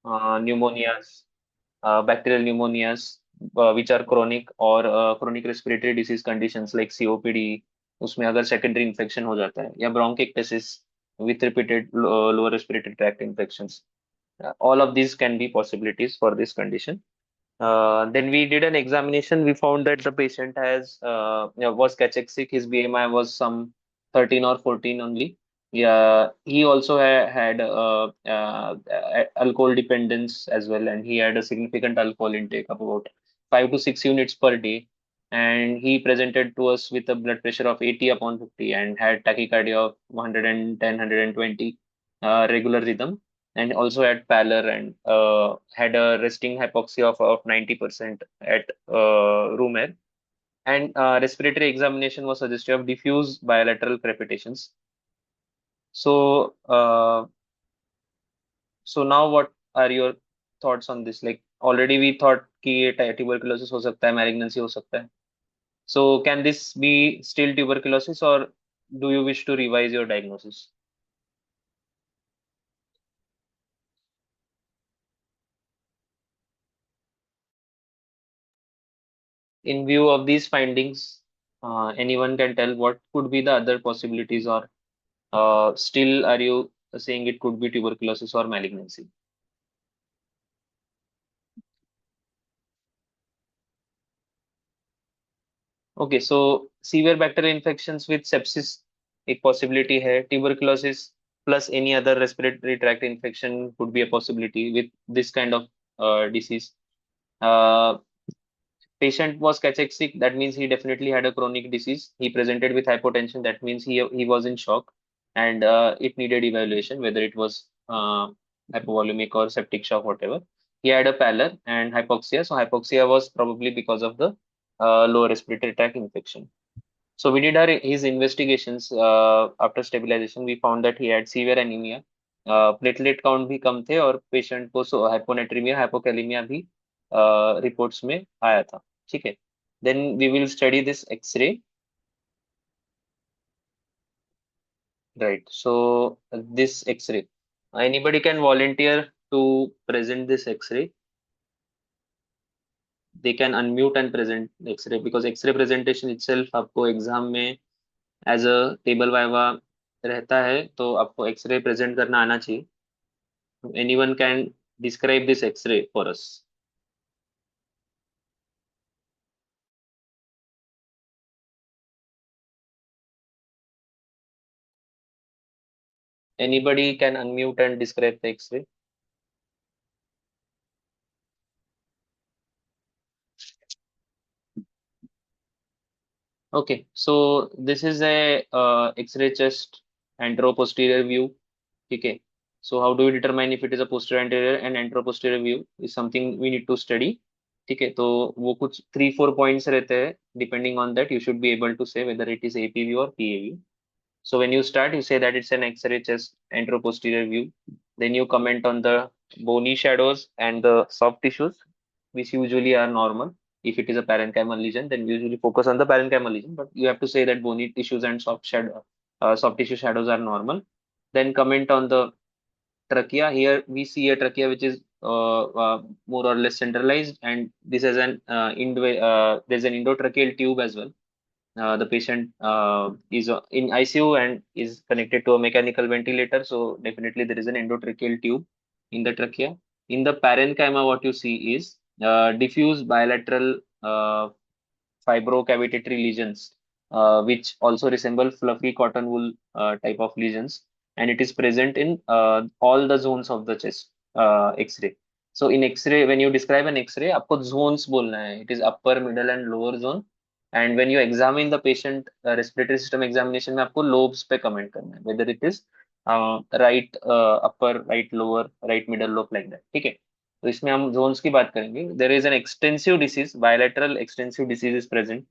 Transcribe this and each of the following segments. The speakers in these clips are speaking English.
pneumonias, bacterial pneumonias, which are chronic or chronic respiratory disease conditions like COPD, उसमें अगर secondary infection हो जाता है, या bronchiectasis with repeated lower respiratory tract infections. All of these can be possibilities for this condition. Then we did an examination. We found that the patient was cachexic. His BMI was some 13 or 14 only. Yeah, he also had alcohol dependence as well, and he had a significant alcohol intake of about 5 to 6 units per day. And he presented to us with a blood pressure of 80 upon 50 and had tachycardia of 110, regular rhythm, and also had pallor, and had a resting hypoxia of 90% at room air. And respiratory examination was suggestive of diffuse bilateral crepitations. So, so now what are your thoughts on this? Like already we thought कि ये tuberculosis हो सकता है, malignancy हो सकता है. So can this be still tuberculosis, or do you wish to revise your diagnosis? In view of these findings, anyone can tell what could be the other possibilities, or still are you saying it could be tuberculosis or malignancy? Okay, so severe bacterial infections with sepsis एक possibility है. Tuberculosis plus any other respiratory tract infection could be a possibility with this kind of disease. Uh, Patient was cachexic, that means he definitely had a chronic disease. He presented with hypotension, that means he was in shock, and it needed evaluation whether it was hypovolemic or septic shock, whatever. He had a pallor and hypoxia, so hypoxia was probably because of the lower respiratory tract infection. So we did his investigations. After stabilization, we found that he had severe anemia. Platelet count भी कम थे, और patient को hyponatraemia hypokalemia भी reports में आया था. ठीक है. Then we will study this x-ray. Right. So this x-ray, anybody can volunteer to present this x-ray. They can unmute and present x-ray, because x-ray presentation itself आपको exam में as a table viva रहता है, तो आपको x-ray present करना आना चाहिए. Anyone can describe this x-ray for us. Anybody can unmute and describe the x-ray. Okay, so this is a x-ray chest anteroposterior view. ठीक है. So how do you determine if it is a posterior anterior and anteroposterior view is something we need to study. ठीक है. तो वो कुछ 3-4 points रहते हैं. Depending on that, you should be able to say whether it is AP view or PA view. So when you start, you say that it's an X-ray chest anteroposterior view. Then you comment on the bony shadows and the soft tissues, which usually are normal. If it is a parenchymal lesion, then we usually focus on the parenchymal lesion. But you have to say that bony tissues and soft tissue shadows are normal. Then comment on the trachea. Here we see a trachea which is more or less centralized, and this is there's an endotracheal tube as well. The patient is in ICU and is connected to a mechanical ventilator. So definitely there is an endotracheal tube in the trachea. In the parenchyma, what you see is diffuse bilateral fibrocavitatory lesions, which also resemble fluffy cotton wool type of lesions, and it is present in all the zones of the chest X-ray. So in X-ray, when you describe an X-ray, आपको zones बोलना है. It is upper, middle, and lower zone. And when you examine the patient respiratory system examination में आपको lobes पे comment करना है, whether it is right upper, right lower, right middle lobe, like that. ठीक है. तो इसमें हम zones की बात करेंगे. There is an extensive disease, bilateral extensive disease is present,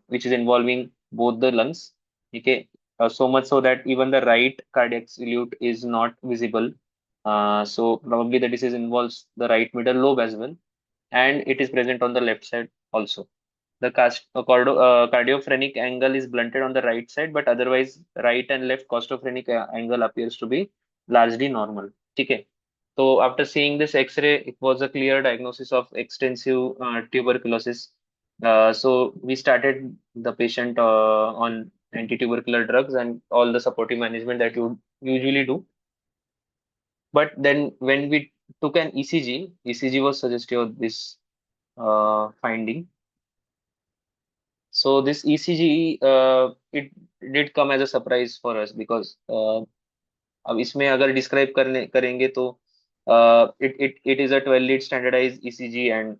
which is involving both the lungs. Okay. So much so that even the right cardiac salute is not visible. So probably the disease involves the right middle lobe as well, and it is present on the left side also. The cardiophrenic angle is blunted on the right side, but otherwise right and left costophrenic angle appears to be largely normal. ठीक है. So after seeing this X-ray, it was a clear diagnosis of extensive tuberculosis. So we started the patient on anti-tubercular drugs and all the supportive management that you usually do. But then when we took an ECG, ECG was suggestive of this finding. So this ECG, it did come as a surprise for us because अब इसमें अगर describe करने करेंगे तो it is a 12 lead standardized ECG and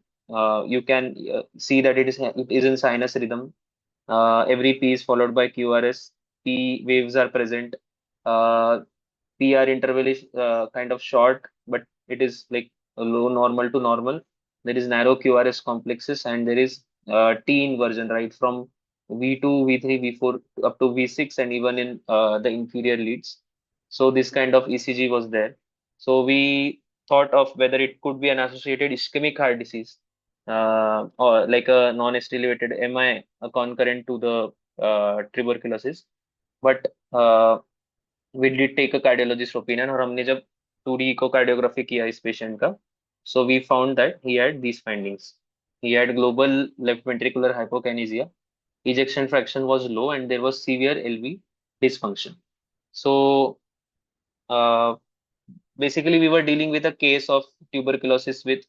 you can see that it is in sinus rhythm. Every P is followed by QRS. P waves are present. Uh, PR interval is kind of short, but it is like a low normal to normal. There is narrow QRS complexes and there is T inversion right from V2, V3, V4 up to V6 and even in the inferior leads. So this kind of ECG was there. So we thought of whether it could be an associated ischemic heart disease or like a non-ST elevated MI concurrent to the tuberculosis. But we did take a cardiologist opinion और हमने जब 2D echocardiography किया इस patient का, so we found that he had these findings. He had global left ventricular hypokinesia, ejection fraction was low, and there was severe LV dysfunction. So uh, basically, we were dealing with a case of tuberculosis with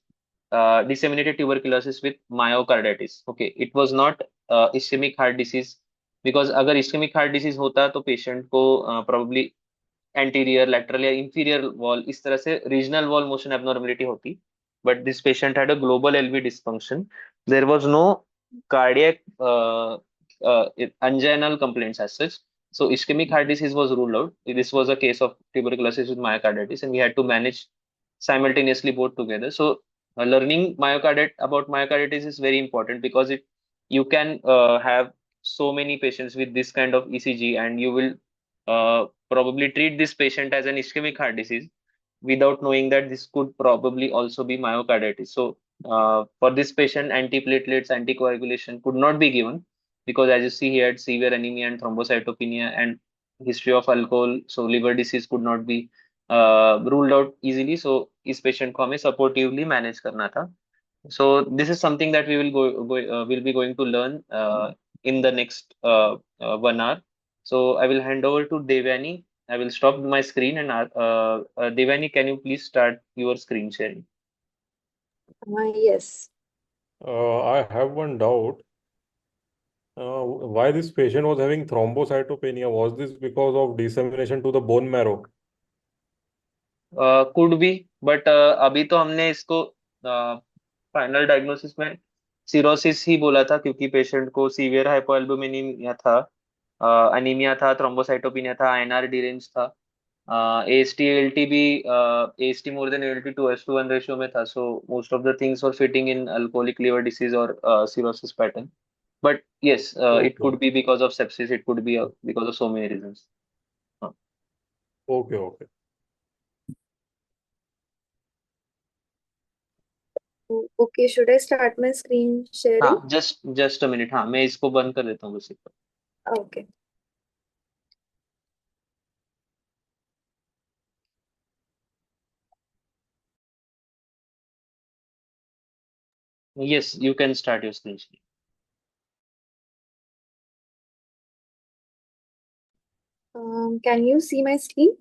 disseminated tuberculosis with myocarditis. Okay, it was not ischemic heart disease because अगर ischemic heart disease होता तो patient को probably anterior lateral या inferior wall इस तरह से regional wall motion abnormality होती but this patient had a global LV dysfunction there was no cardiac anginal complaints as such. So ischemic heart disease was ruled out. This was a case of tuberculosis with myocarditis, and we had to manage simultaneously both together. So learning about myocarditis is very important because it you can have so many patients with this kind of ECG, and you will probably treat this patient as an ischemic heart disease without knowing that this could probably also be myocarditis. So, for this patient, antiplatelets, anticoagulation could not be given because, as you see, he had severe anemia and thrombocytopenia and history of alcohol. So, liver disease could not be ruled out easily. So, इस patient को हमें supportively manage करना था. So, this is something that we will be going to learn in the next 1 hour. So I will hand over to Devyani. I will stop my screen and Devyani, can you please start your screen sharing? Yes. I have one doubt. Why this patient was having thrombocytopenia? Was this because of dissemination to the bone marrow? Could be, but अभी तो हमने इसको final diagnosis में cirrhosis ही बोला था क्योंकि patient को severe हाइपोएल्बुमिनिमिया था, अनीमिया था, थ्रोम्बोसाइटोपिनिया था, आईएनआर डिरेंज था, एएसटी एएलटी भी AST more than ALT 2:1 ratio में था. So most of the things were fitting in alcoholic liver disease और cirrhosis pattern. But yes, it could be because of sepsis, it could be because of so many reasons. Okay. Okay, should I start my screen sharing? हाँ, just a minute. हाँ, मैं इसको बंद कर देता हूँ उसी पर. Okay. Yes, you can start your screen sharing. Can you see my screen?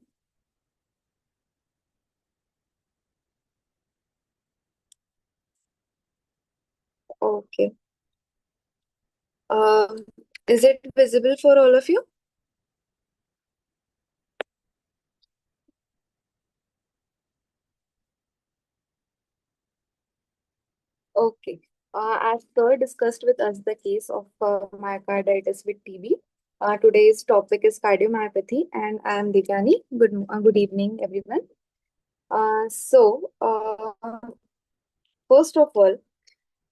Okay. Is it visible for all of you? Okay. As Sir discussed with us the case of myocarditis with TB, today's topic is cardiomyopathy, and I am Divyani. Good evening, everyone. First of all,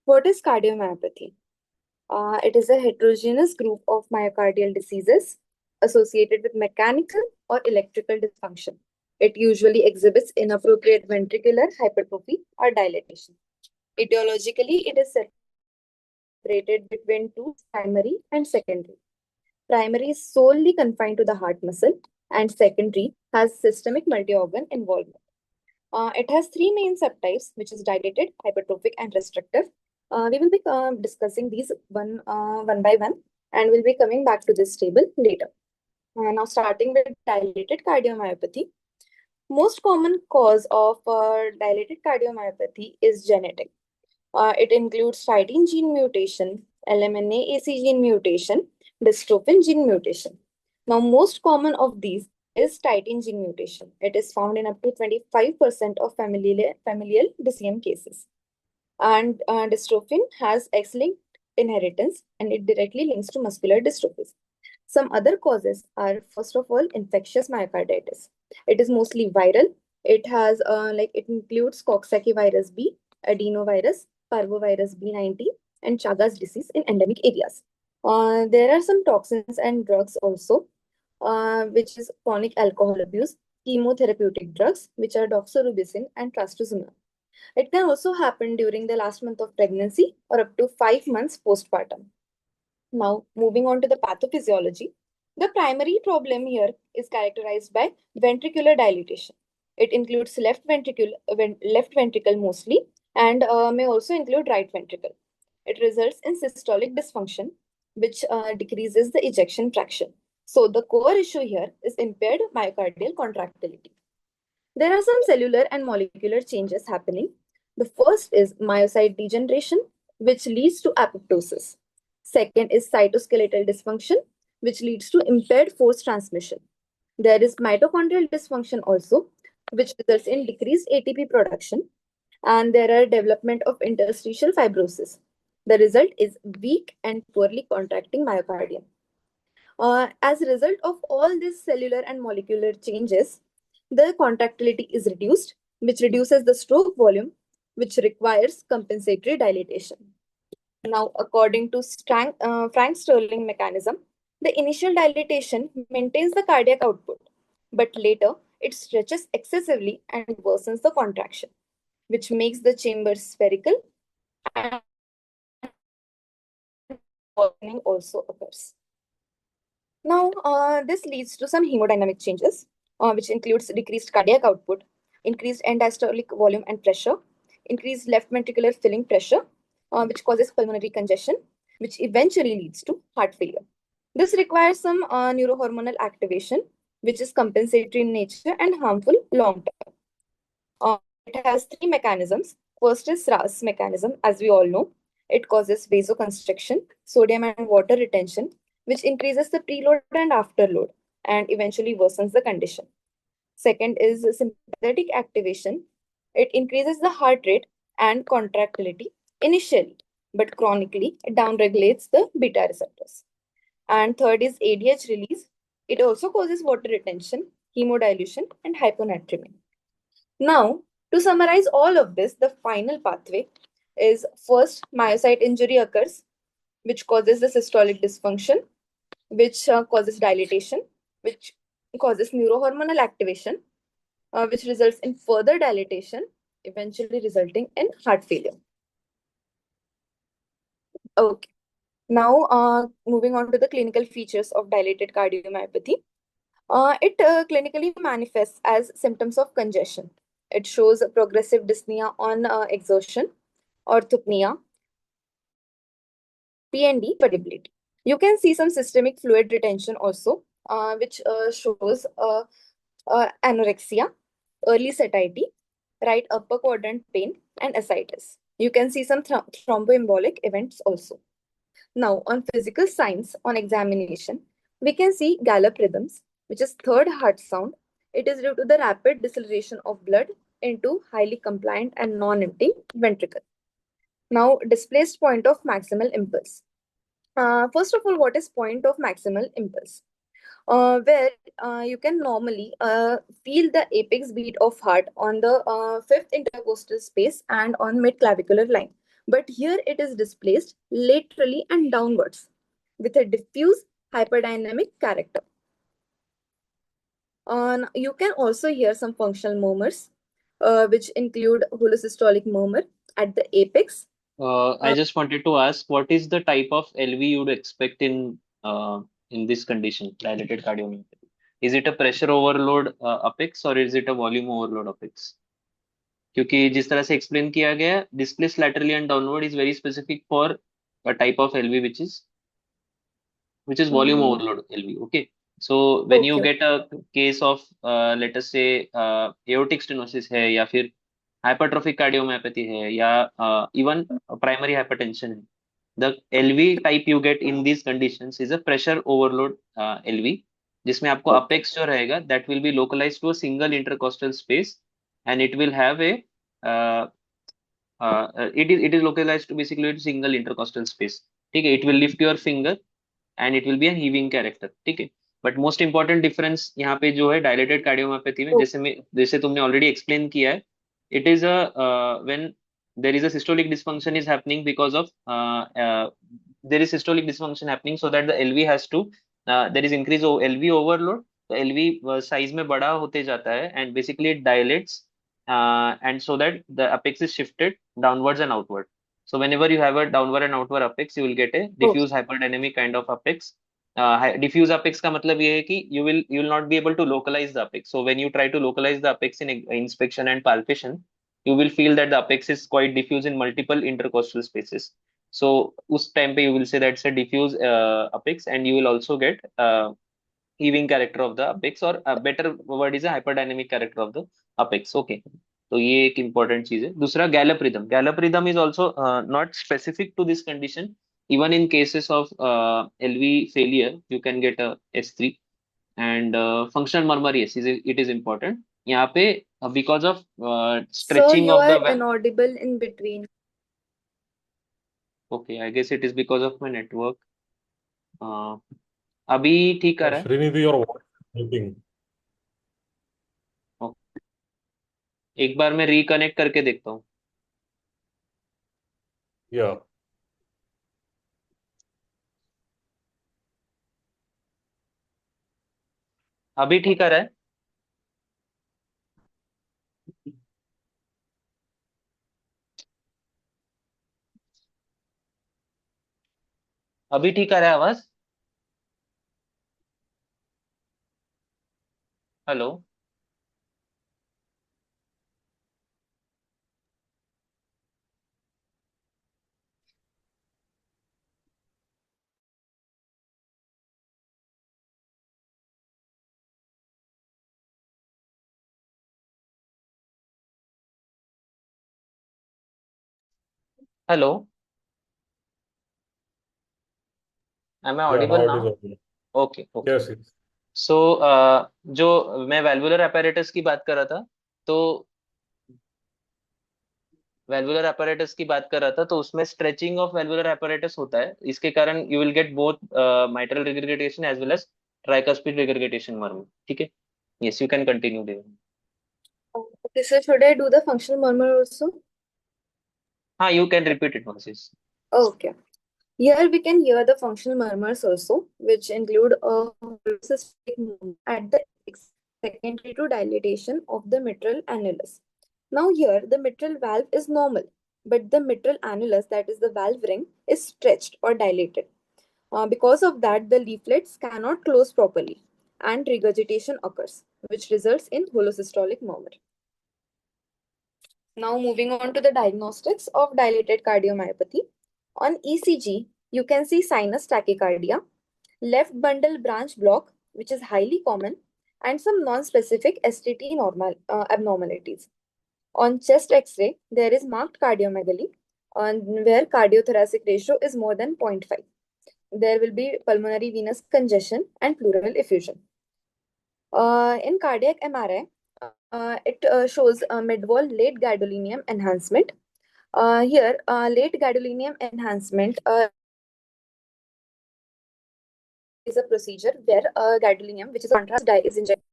what is cardiomyopathy? It is a heterogeneous group of myocardial diseases associated with mechanical or electrical dysfunction. It usually exhibits inappropriate ventricular hypertrophy or dilatation. Etiologically, it is separated between two, primary and secondary. Primary is solely confined to the heart muscle, and secondary has systemic multi-organ involvement. It has three main subtypes, which is dilated, hypertrophic, and restrictive. We will be discussing these one by one, and we'll be coming back to this table later. Now, starting with dilated cardiomyopathy. Most common cause of dilated cardiomyopathy is genetic. It includes cytine gene mutation, LMNA-AC gene mutation, dystrophin gene mutation. Now, most common of these is cytine gene mutation. It is found in up to 25% of familial DCM cases. And dystrophin has X-linked inheritance, and it directly links to muscular dystrophies. Some other causes are, first of all, infectious myocarditis. It is mostly viral. It includes Coxsackie virus B, adenovirus, parvovirus B90, and Chagas disease in endemic areas. There are some toxins and drugs also, which is chronic alcohol abuse, chemotherapeutic drugs, which are doxorubicin and trastuzumab. It can also happen during the last month of pregnancy or up to 5 months postpartum. Now, moving on to the pathophysiology, the primary problem here is characterized by ventricular dilatation. It includes left ventricle mostly, and may also include right ventricle. It results in systolic dysfunction, which decreases the ejection fraction. So, the core issue here is impaired myocardial contractility. There are some cellular and molecular changes happening. The first is myocyte degeneration, which leads to apoptosis. Second is cytoskeletal dysfunction, which leads to impaired force transmission. There is mitochondrial dysfunction also, which results in decreased ATP production. And there are development of interstitial fibrosis. The result is weak and poorly contracting myocardium. As a result of all these cellular and molecular changes, the contractility is reduced, which reduces the stroke volume, which requires compensatory dilatation. Now, according to Frank Sterling mechanism, the initial dilatation maintains the cardiac output, but later it stretches excessively and worsens the contraction, which makes the chamber spherical and warning also occurs. Now, this leads to some hemodynamic changes, which includes decreased cardiac output, increased end diastolic volume and pressure, increased left ventricular filling pressure, which causes pulmonary congestion, which eventually leads to heart failure. This requires some neurohormonal activation, which is compensatory in nature and harmful long term. It has three mechanisms. First is RAS mechanism, as we all know. It causes vasoconstriction, sodium and water retention, which increases the preload and afterload and eventually worsens the condition. Second is sympathetic activation. It increases the heart rate and contractility initially, but chronically it downregulates the beta receptors. And third is ADH release. It also causes water retention, hemodilution, and hyponatremia. Now, to summarize all of this, the final pathway is first myocyte injury occurs, which causes the systolic dysfunction, which causes dilatation, which causes neurohormonal activation, which results in further dilatation, eventually resulting in heart failure. Okay. Now, moving on to the clinical features of dilated cardiomyopathy. It clinically manifests as symptoms of congestion. It shows progressive dyspnea on exertion, orthopnea, PND, variability. You can see some systemic fluid retention also, which shows anorexia, early satiety, right upper quadrant pain, and ascites. You can see some thromboembolic events also. Now, on physical signs on examination, we can see gallop rhythms, which is third heart sound. It is due to the rapid deceleration of blood into highly compliant and non-empty ventricle. Now, displaced point of maximal impulse. First of all, what is point of maximal impulse? Where you can normally feel the apex beat of heart on the fifth intercostal space and on mid-clavicular line. But here it is displaced laterally and downwards with a diffuse hyperdynamic character. You can also hear some functional murmurs, which include holosystolic murmur at the apex. I just wanted to ask, what is the type of LV you'd expect in this condition, dilated cardiomyopathy? Is it a pressure overload apex or is it a volume overload apex? क्योंकि जिस तरह से explain किया गया, displace laterally and downward is very specific for a type of LV which is volume Mm, overload LV. Okay. So when you okay. get a case of let us say aortic stenosis है या फिर hypertrophic cardiomyopathy है या even primary hypertension है, the LV type you get in these conditions is a pressure overload LV, जिसमें आपको Okay. apex जो रहेगा that will be localized to a single intercostal space and it will have a uh, it is localized to basically a single intercostal space. ठीक है, it will lift your finger and it will be an heaving character. ठीक है. But most important difference यहाँ पे जो है dilated cardiomyopathy में, जैसे तुमने ऑलरेडी एक्सप्लेन किया है, it is a when there is a systolic dysfunction is happening because of there is systolic dysfunction happening so that the LV has to there is increase LV overload. तो LV size में बड़ा होते जाता है and basically it dilates and so that the apex is shifted downwards and outward. So whenever you have a downward and outward apex, you will get a Okay. diffuse hyperdynamic kind of apex. Diffuse apex का मतलब ये है कि you will not be able to localize the apex. So when you try to localize the apex in inspection and palpation, you will feel that the apex is quite diffuse in multiple intercostal spaces. So उस time पे you will say that's a diffuse apex, and you will also get heaving character of the apex, or a better word is a hyperdynamic character of the apex. Okay. तो ये एक important चीज है. दूसरा Gallup rhythm is also not specific to this condition. Even in cases of LV failure, you can get a S3. And functional murmur, yes, it is important. यहाँ पे because of Sir, stretching you of are the valve. inaudible in between. Okay, I guess it is because of my network. uh, अभी ठीक आ रहा है? Srinidhi, your voice is breaking. Okay. एक बार मैं reconnect करके देखता हूँ. Yeah. अभी ठीक आ रहा है? अभी ठीक आ रहा है आवाज? Hello. Hello. Am I Yeah, audible now it is now? audible. Okay okay. Yes, yes. So जो मैं वेल्वुलर apparatus की बात कर रहा था, तो वेल्वुलर apparatus की बात कर रहा था, तो उसमें स्ट्रेचिंग ऑफ वेल्वुलर apparatus होता है. इसके कारण you will get both mitral regurgitation as well as tricuspid regurgitation murmur. ठीक है. Yes, you can continue there. Okay, sir, should I do the functional murmur also? हाँ, you can repeat it once. Yes. Okay. Here we can hear the functional murmurs also, which include a holosystemic movement at the secondary to dilatation of the mitral annulus. Now here the mitral valve is normal, but the mitral annulus, that is the valve ring, is stretched or dilated. Because of that, the leaflets cannot close properly and regurgitation occurs, which results in holosystolic murmur. Now moving on to the diagnostics of dilated cardiomyopathy. On ECG, you can see sinus tachycardia, left bundle branch block, which is highly common, and some non-specific STT abnormalities. On chest X-ray, there is marked cardiomegaly, where cardiothoracic ratio is more than 0.5. There will be pulmonary venous congestion and pleural effusion. In cardiac MRI, it shows mid-wall late gadolinium enhancement. Here, late gadolinium enhancement is a procedure where gadolinium, which is a contrast dye, is injected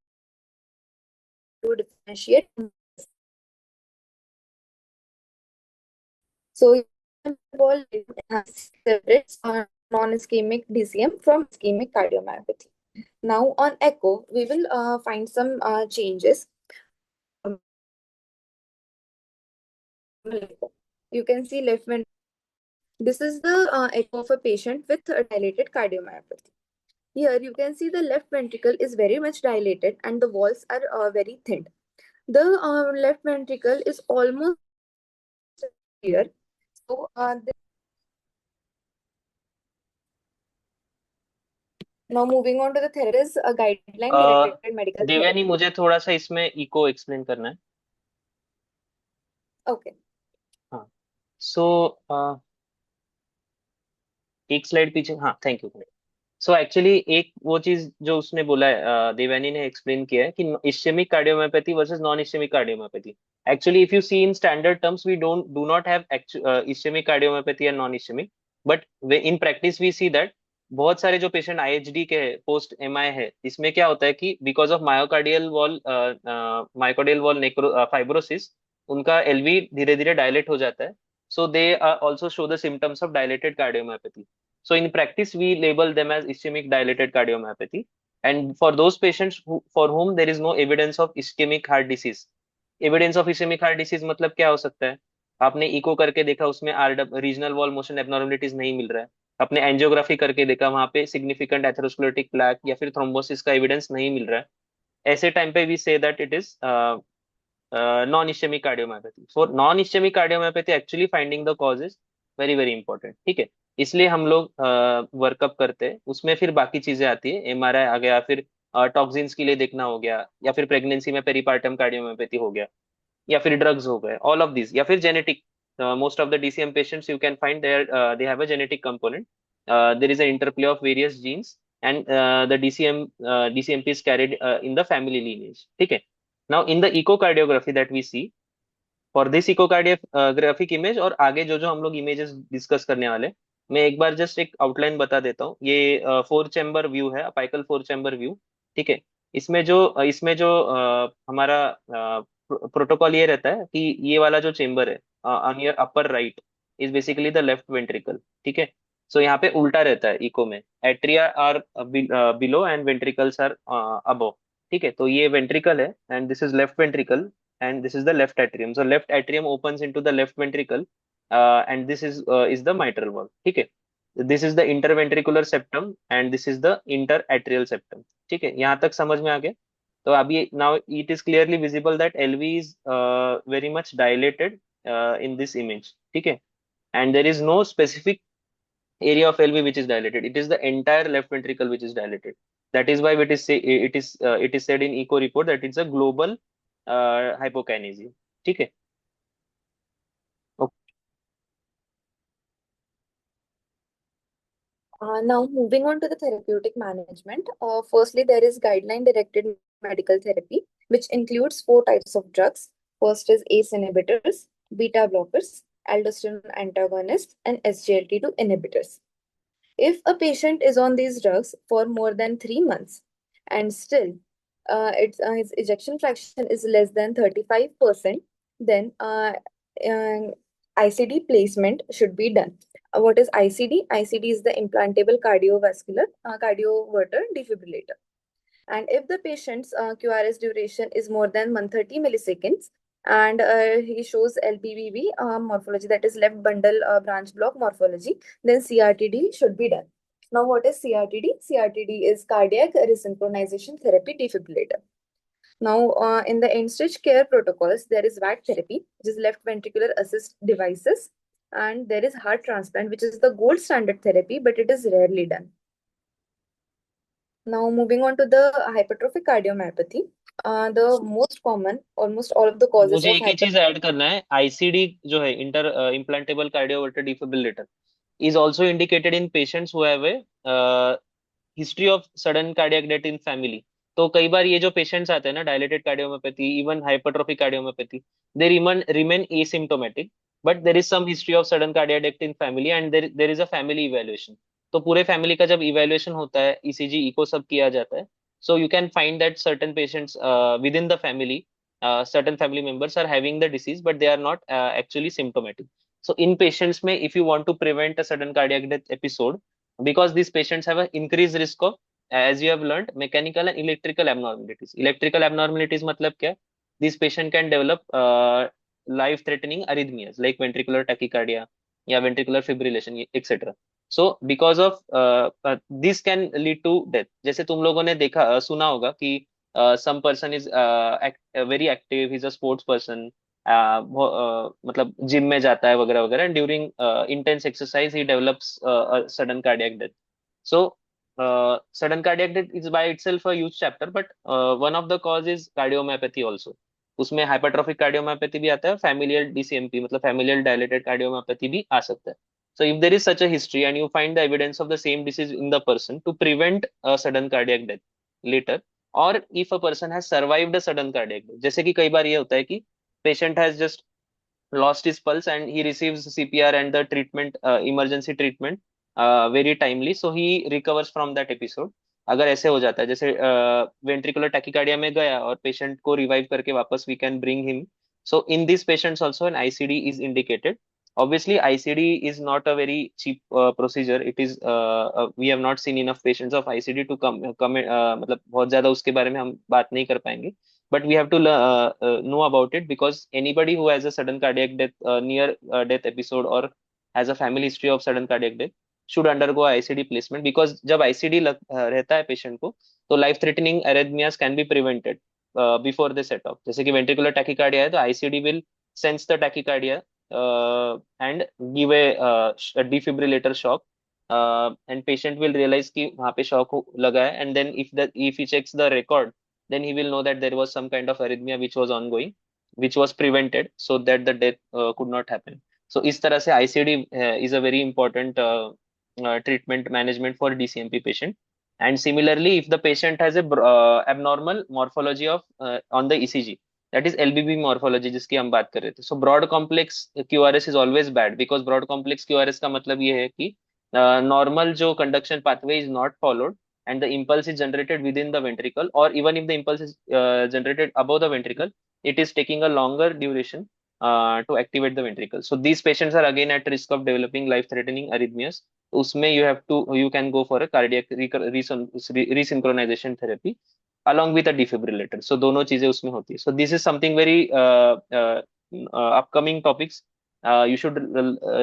to differentiate. So, mid-wall separates non-ischemic DCM from ischemic cardiomyopathy. Now, on echo, we will find some changes. You can see left ventricle. This is the echo of a patient with dilated cardiomyopathy. Here you can see the left ventricle is very much dilated and the walls are very thin. The left ventricle is almost clear. So now moving on to the therapy is a guideline directed medical Devyani, therapy. मुझे थोड़ा सा इसमें eco explain करना है. Okay. हाँ. सो एक slide पीछे. हाँ, थैंक यू. सो एक्चुअली एक वो चीज जो उसने बोला है, देवयानी ने एक्सप्लेन किया है कि ischemic cardiomyopathy versus non ischemic cardiomyopathy. Actually if you see in standard terms we don't do not have ischemic cardiomyopathy and non ischemic. But in practice we see that बहुत सारे जो पेशेंट आईएचडी के है, post MI है, इसमें क्या होता है कि because of myocardial wall necro fibrosis, उनका एलवी धीरे धीरे डायलेट हो जाता है. So they also show the symptoms of dilated cardiomyopathy. So in practice, we label them as ischemic dilated cardiomyopathy. And for those patients for whom there is no evidence of ischemic heart disease, evidence of ischemic heart disease मतलब क्या हो सकता है? आपने eco करके देखा, उसमें regional wall motion abnormalities नहीं मिल रहा है. आपने एंजियोग्राफी करके देखा, वहां पे सिग्निफिकेंट एथेरोस्क्लेरोटिक प्लैक या फिर थ्रोम्बोसिस का एविडेंस नहीं मिल रहा है. ऐसे टाइम पे we say that it is non-ischemic cardiomyopathy. For non-ischemic cardiomyopathy, actually finding the cause is very very important. ठीक है. इसलिए हम लोग वर्कअप करते हैं. उसमें फिर बाकी चीजें आती है, एमआरआई आ गया, फिर टॉक्सिन्स के लिए देखना हो गया, या फिर प्रेगनेंसी में पेरिपार्टम कार्डियोमायोपैथी हो गया, या फिर ड्रग्स हो गए, ऑल ऑफ दिस, या फिर genetic. Most of the DCM patients you can find there they have a genetic component. There is a interplay of various genes and the DCMP is carried in the family lineage. ठीक है. Now in the echocardiography that we see, for this echocardiographic image और आगे जो जो हम लोग images discuss करने वाले, मैं एक बार जस्ट एक आउटलाइन बता देता हूँ. ये 4 चैम्बर व्यू है, अपाइकल 4 चैम्बर व्यू. ठीक है. इसमें जो हमारा प्रोटोकॉल ये रहता है कि ये वाला जो चेम्बर है on your upper right is basically the left ventricle. ठीक है. सो यहाँ पे उल्टा रहता है इको में. Atria are below and ventricles are above. ठीक है. तो ये वेंट्रिकल है and this is left ventricle and this is the left atrium. So left atrium opens into the left ventricle, and this is the mitral valve. ठीक है. This is the interventricular septum and this is the interatrial septum. ठीक है. यहाँ तक समझ में आ गया. तो अभी now it is clearly visible that LV is very much dilated in this image. ठीक है. And there is no specific area of LV which is dilated. It is the entire left ventricle which is dilated. That is why it is said in echo report that it's a global hypokinesia. ठीक है. Now, moving on to the therapeutic management. Firstly, there is guideline-directed medical therapy, which includes 4 types of drugs. First is ACE inhibitors, beta blockers, aldosterone antagonists, and SGLT2 inhibitors. If a patient is on these drugs for more than 3 months and still his ejection fraction is less than 35%, then ICD placement should be done. What is ICD? ICD is the implantable cardioverter defibrillator. And if the patient's QRS duration is more than 130 milliseconds and he shows LBBB morphology, that is left bundle branch block morphology, then CRTD should be done. Now, what is CRTD? CRTD is cardiac resynchronization therapy defibrillator. Now, in the end-stage care protocols, there is VAC therapy, which is left ventricular assist devices, and there is heart transplant, which is the gold standard therapy, but it is rarely done. Now, moving on to the hypertrophic cardiomyopathy, the most common, almost all of the causes मुझे of एक ही चीज add करना है. ICD जो है, inter implantable cardioverter defibrillator, is also indicated in patients who have a history of sudden cardiac death in family. तो कई बार ये जो पेशेंट्स आते हैं ना, dilated cardiomyopathy, even hypertrophic cardiomyopathy, they remain asymptomatic, but there is some history of sudden cardiac death in family and there is a family evaluation. तो पूरे फैमिली का जब इवेल्युएशन होता है, ईसीजी इको सब किया जाता है, so you can find that certain patients with in the family, certain family members are having the disease but they are not actually symptomatic. So in patients में, if you want to prevent a sudden cardiac death episode, because these patients have an increased risk of, as you have learned, mechanical and electrical abnormalities. Electrical abnormalities मतलब क्या? This patient can develop life threatening arrhythmias like ventricular tachycardia या ventricular fibrillation, etc. So because of this can lead to death. जैसे तुम लोगों ने देखा सुना होगा कि some person is very active, he's a sports person, मतलब जिम में जाता है वगैरह वगैरह, and during intense exercise he develops a sudden cardiac death. So sudden cardiac death is by itself a huge chapter, but one of the cause is cardiomyopathy also. उसमें hypertrophic cardiomyopathy भी आता है, familial DCMP मतलब familial dilated cardiomyopathy भी आ सकता है. So if there is such a history and you find the evidence of the same disease in the person, to prevent a sudden cardiac death later, or if a person has survived a sudden cardiac death, जैसे कि कई बार ये होता है कि patient has just lost his pulse and he receives CPR and the treatment, emergency treatment very timely, so he recovers from that episode. अगर ऐसे हो जाता है, जैसे वेंट्रिकुलर टैकिकार्डिया में गया और पेशेंट को रिवाइव करके वापस we can bring him, so in these patients also an ICD is indicated. Obviously ICD is not a very cheap procedure. It is we have not seen enough patients of ICD to come मतलब बहुत ज्यादा उसके बारे में हम बात नहीं कर पाएंगे, but we have to know about it, because anybody who has a sudden cardiac death, near death episode, or has a family history of sudden cardiac death should undergo ICD placement, because जब ICD रहता है patient को, तो life threatening arrhythmias can be prevented before they set off. जैसे कि ventricular tachycardia है तो ICD will sense the tachycardia and give a defibrillator shock, and patient will realize कि वहाँ पे shock लगा है, and then if he checks the record, then he will know that there was some kind of arrhythmia which was ongoing, which was prevented so that the death could not happen. So इस तरह से ICD is a very important treatment management for DCMP patient. And similarly, if the patient has a abnormal morphology of on the ECG, that is LBB morphology जिसकी हम बात कर रहे थे, so broad complex QRS is always bad, because broad complex QRS का मतलब ये है कि normal जो conduction pathway is not followed, and the impulse is generated within the ventricle, or even if the impulse is generated above the ventricle, it is taking a longer duration to activate the ventricle. So these patients are again at risk of developing life-threatening arrhythmias. उसमें you can go for a cardiac resynchronization therapy along with a defibrillator. So दोनों चीजें उसमें होती है. So this is something very upcoming topics. You should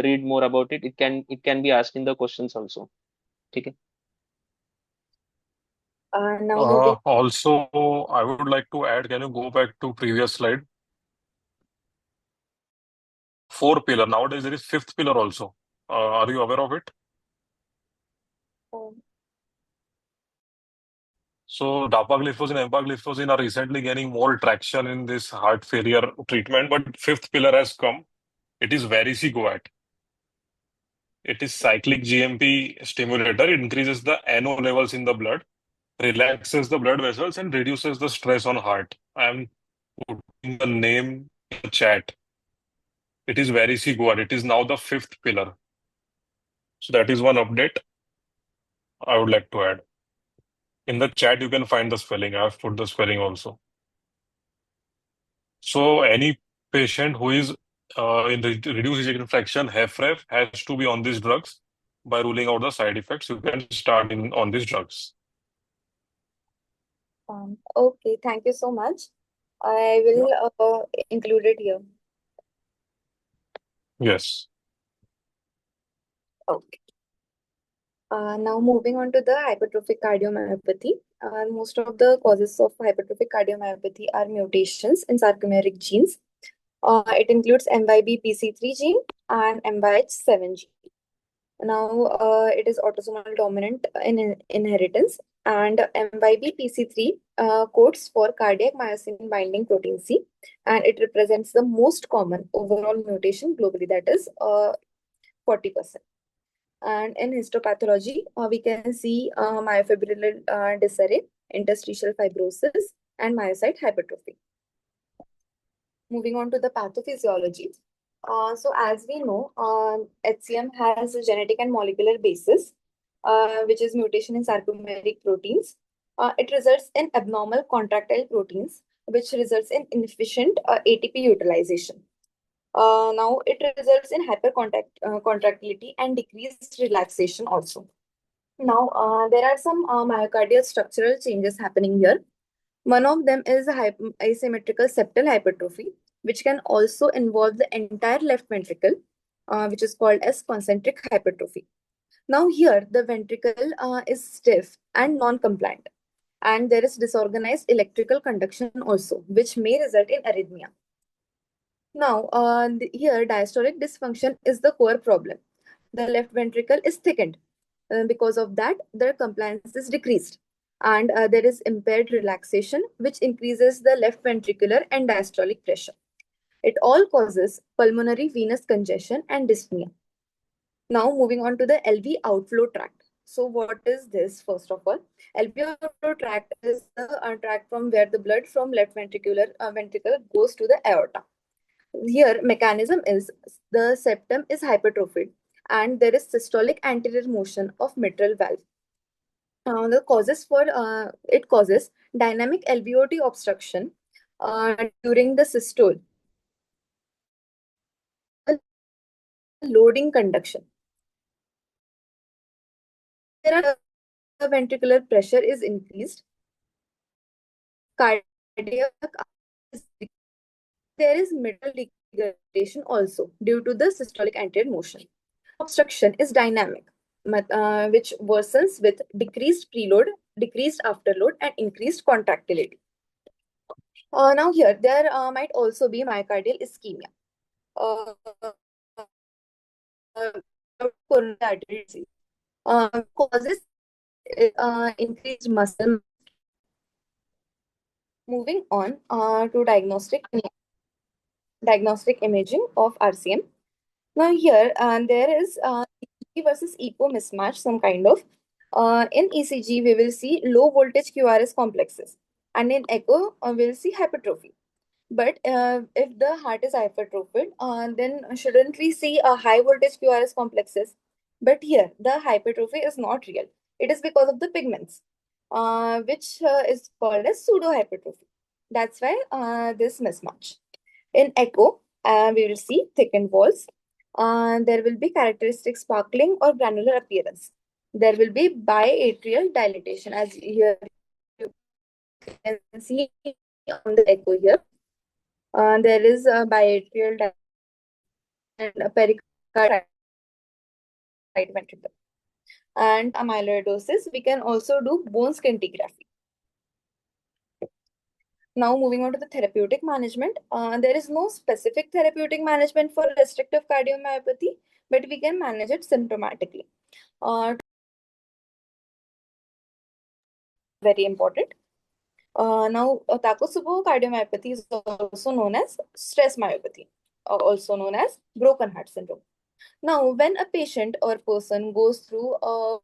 read more about it. It can be asked in the questions also. ठीक है. Now moving. Also, I would like to add, can you go back to previous slide? Four pillar. Nowadays, there is fifth pillar also. Are you aware of it? um, So dapagliflozin and empagliflozin are recently gaining more traction in this heart failure treatment, but fifth pillar has come. It is varicegoat. It is cyclic GMP stimulator. It increases the NO levels in the blood, relaxes the blood vessels, and reduces the stress on heart. I am putting the name in the chat. It is varicegoat. It is now the fifth pillar. So that is one update I would like to add. In the chat, you can find the spelling. I have put the spelling also. So any patient who is in the reduced ejection fraction, HFrEF, has to be on these drugs. By ruling out the side effects, you can start on these drugs. Okay, thank you so much. I will include it here. Yes. Okay. Now moving on to the hypertrophic cardiomyopathy. Most of the causes of hypertrophic cardiomyopathy are mutations in sarcomeric genes. It includes MYBPC3 gene and MYH7 gene. Now, it is autosomal dominant in inheritance, and MYBPC3 codes for cardiac myosin binding protein C, and it represents the most common overall mutation globally, that is 40%. And in histopathology, we can see myofibrillar disarray, interstitial fibrosis, and myocyte hypertrophy. Moving on to the pathophysiology. So as we know, HCM has a genetic and molecular basis, which is mutation in sarcomeric proteins. It results in abnormal contractile proteins, which results in inefficient ATP utilization. Now it results in contractility and decreased relaxation also. Now there are some myocardial structural changes happening here. One of them is asymmetrical septal hypertrophy, which can also involve the entire left ventricle, which is called as concentric hypertrophy. Now here, the ventricle is stiff and non-compliant, And there is disorganized electrical conduction also, which may result in arrhythmia. Now, here diastolic dysfunction is the core problem. The left ventricle is thickened. Because of that, the compliance is decreased. And there is impaired relaxation, which increases the left ventricular and diastolic pressure. It all causes pulmonary venous congestion and dyspnea. Now, moving on to the LV outflow tract. So, what is this? First of all, LV outflow tract is the tract from where the blood from left ventricle goes to the aorta. Here, mechanism is the septum is hypertrophied and there is systolic anterior motion of mitral valve. The causes for it causes dynamic LVOT obstruction during the systole, loading conduction. There the ventricular pressure is increased. Cardiac is there is mitral degradation also due to the systolic anterior motion. Obstruction is dynamic, which worsens with decreased preload, decreased afterload, and increased contractility. Now here, there might also be myocardial ischemia. Uh, Coronary artery disease causes increased muscle. Moving on to diagnostic imaging of RCM. Now here, there is ECG versus ECO mismatch, some kind of. In ECG, we will see low voltage QRS complexes, and in echo, we'll see hypertrophy. But if the heart is hypertrophied, then shouldn't we see a high voltage QRS complexes? But here, the hypertrophy is not real. It is because of the pigments, which is called as pseudo hypertrophy. That's why this mismatch. In echo, we will see thickened walls. There will be characteristic sparkling or granular appearance. There will be biatrial dilatation, as here you can see on the echo here. There is a biatrial dilatation and a pericardial right ventricle. And amyloidosis, we can also do bone scintigraphy. Now, moving on to the therapeutic management, there is no specific therapeutic management for restrictive cardiomyopathy, but we can manage it symptomatically. Very important. Now, Takotsubo cardiomyopathy is also known as stress myopathy, also known as broken heart syndrome. Now, when a patient or person goes through a